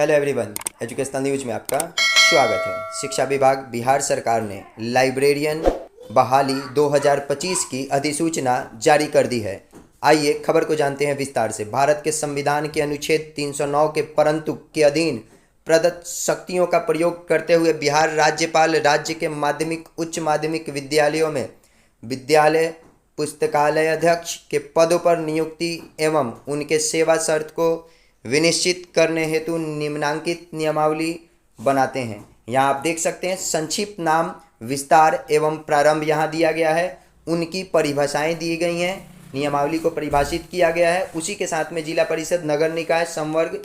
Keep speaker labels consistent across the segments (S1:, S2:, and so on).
S1: Hello everyone, educational news में आपका स्वागत है। शिक्षा विभाग बिहार सरकार ने लाइब्रेरियन बहाली 2025 की अधिसूचना जारी कर दी है। आइए खबर को जानते हैं विस्तार से। भारत के संविधान के अनुच्छेद 309 के परंतु के अधीन प्रदत्त शक्तियों का प्रयोग करते हुए बिहार राज्यपाल राज्य के माध्यमिक उच्च माध्यमिक विद्यालयों में विद्यालय पुस्तकालय अध्यक्ष के पदों पर नियुक्ति एवं उनके सेवा शर्त को विनिश्चित करने हेतु निम्नांकित नियमावली बनाते हैं। यहाँ आप देख सकते हैं संक्षिप्त नाम, विस्तार एवं प्रारंभ यहाँ दिया गया है। उनकी परिभाषाएं दी गई हैं, नियमावली को परिभाषित किया गया है। उसी के साथ में जिला परिषद, नगर निकाय, संवर्ग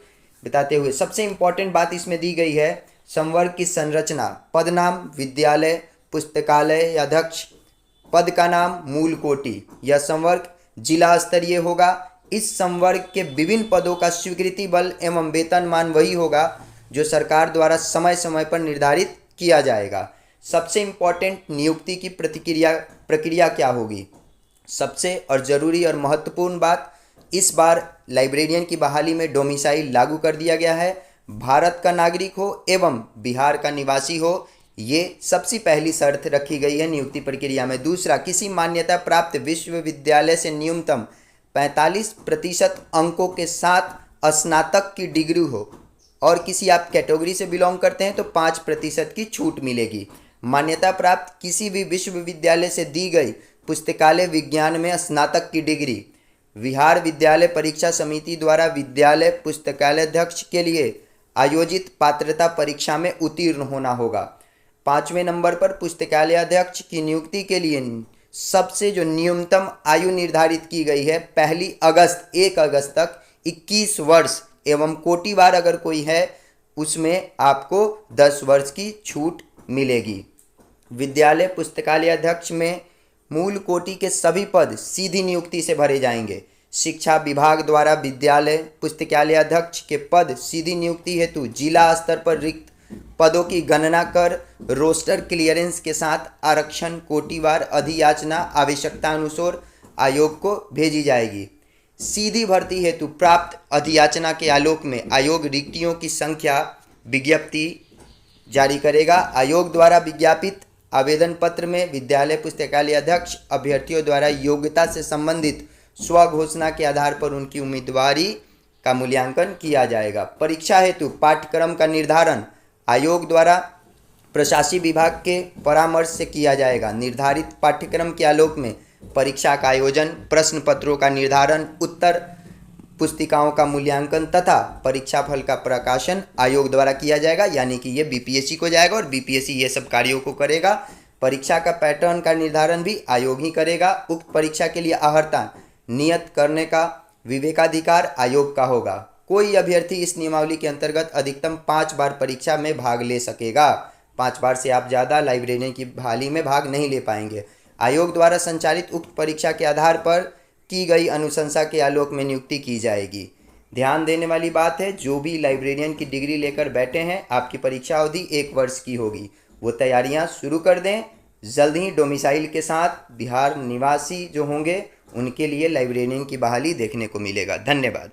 S1: बताते हुए सबसे इम्पोर्टेंट बात इसमें दी गई है संवर्ग की संरचना। पद नाम विद्यालय पुस्तकालय अध्यक्ष, पद का नाम मूल कोटि। यह संवर्ग जिला स्तरीय होगा। इस संवर्ग के विभिन्न पदों का स्वीकृति बल एवं वेतनमान वही होगा जो सरकार द्वारा समय समय पर निर्धारित किया जाएगा। सबसे इम्पोर्टेंट नियुक्ति की प्रक्रिया क्या होगी? सबसे और ज़रूरी और महत्वपूर्ण बात, इस बार लाइब्रेरियन की बहाली में डोमिसाइल लागू कर दिया गया है। भारत का नागरिक हो एवं बिहार का निवासी हो, ये सबसे पहली शर्त रखी गई है नियुक्ति प्रक्रिया में। दूसरा, किसी मान्यता प्राप्त विश्वविद्यालय से न्यूनतम 45% अंकों के साथ स्नातक की डिग्री हो और किसी आप कैटेगरी से बिलोंग करते हैं तो 5% की छूट मिलेगी। मान्यता प्राप्त किसी भी विश्वविद्यालय से दी गई पुस्तकालय विज्ञान में स्नातक की डिग्री बिहार विद्यालय परीक्षा समिति द्वारा विद्यालय पुस्तकालय अध्यक्ष के लिए आयोजित पात्रता परीक्षा में उत्तीर्ण होना होगा। 5वें नंबर पर पुस्तकालय अध्यक्ष की नियुक्ति के लिए सबसे जो न्यूनतम आयु निर्धारित की गई है 1 अगस्त तक 21 वर्ष एवं कोटिवार अगर कोई है उसमें आपको 10 वर्ष की छूट मिलेगी। विद्यालय पुस्तकालय अध्यक्ष में मूल कोटि के सभी पद सीधी नियुक्ति से भरे जाएंगे। शिक्षा विभाग द्वारा विद्यालय पुस्तकालय अध्यक्ष के पद सीधी नियुक्ति हेतु जिला स्तर पर रिक्त पदों की गणना कर रोस्टर क्लियरेंस के साथ आरक्षण कोटिवार अधियाचना आवश्यकता अनुसार आयोग को भेजी जाएगी। सीधी भर्ती हेतु प्राप्त अधियाचना के आलोक में आयोग रिक्तियों की संख्या विज्ञप्ति जारी करेगा। आयोग द्वारा विज्ञापित आवेदन पत्र में विद्यालय पुस्तकालय अध्यक्ष अभ्यर्थियों द्वारा योग्यता से संबंधित स्वघोषणा के आधार पर उनकी उम्मीदवारी का मूल्यांकन किया जाएगा। परीक्षा हेतु पाठ्यक्रम का निर्धारण आयोग द्वारा प्रशासनिक विभाग के परामर्श से किया जाएगा। निर्धारित पाठ्यक्रम के आलोक में परीक्षा का आयोजन, प्रश्न पत्रों का निर्धारण, उत्तर पुस्तिकाओं का मूल्यांकन तथा परीक्षा फल का प्रकाशन आयोग द्वारा किया जाएगा। यानी कि ये बीपीएससी को जाएगा और बीपीएससी ये सब कार्यों को करेगा। परीक्षा का पैटर्न का निर्धारण भी आयोग ही करेगा। उक्त परीक्षा के लिए आहर्ता नियत करने का विवेकाधिकार आयोग का होगा। कोई अभ्यर्थी इस नियमावली के अंतर्गत अधिकतम 5 बार परीक्षा में भाग ले सकेगा। 5 बार से आप ज़्यादा लाइब्रेरियन की बहाली में भाग नहीं ले पाएंगे। आयोग द्वारा संचालित उक्त परीक्षा के आधार पर की गई अनुशंसा के आलोक में नियुक्ति की जाएगी। ध्यान देने वाली बात है, जो भी लाइब्रेरियन की डिग्री लेकर बैठे हैं, आपकी परीक्षा अवधि 1 वर्ष की होगी। वो तैयारियां शुरू कर दें। जल्द ही डोमिसाइल के साथ बिहार निवासी जो होंगे उनके लिए लाइब्रेरियन की बहाली देखने को मिलेगा। धन्यवाद।